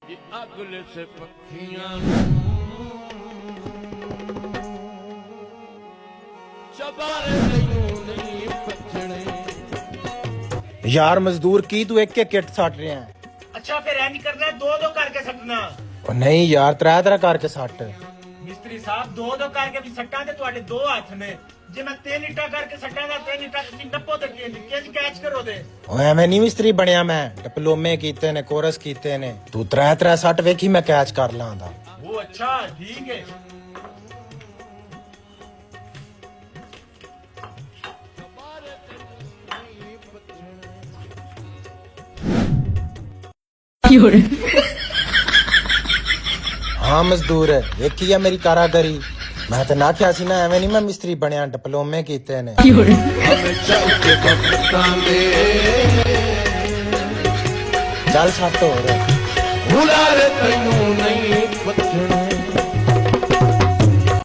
ये अगले से पखियां चबारे नहीं पछड़े। यार मजदूर की तू एक एक किट सट रहा है। अच्छा फिर इंज करना दो दो करके सटना। ओ नहीं यार त्रै त्रै करके सट। मिस्त्री साहब दो दो करके भी सट्टा ते तुहाडे दो हाथ ने जे मैं 3 ईटा करके सट्टा दा 3 ईटा तुसीं नप्पो ते किंज कैच करो दे। ओ एवें नहीं मिस्त्री बनया मैं डिप्लोमे कीते ने कोर्स कीते ने तू त्रै त्रै सट वेखी मैं कैच कर लांदा। वो अच्छा ठीक है। हाँ मजदूर है वेखी है मेरी कारागरी। मैं तो ना क्या सी ना एवें नहीं मैं मिस्त्री बनया डिप्लोमे कीते ने। चल सट हो भुला रे तैनू नहीं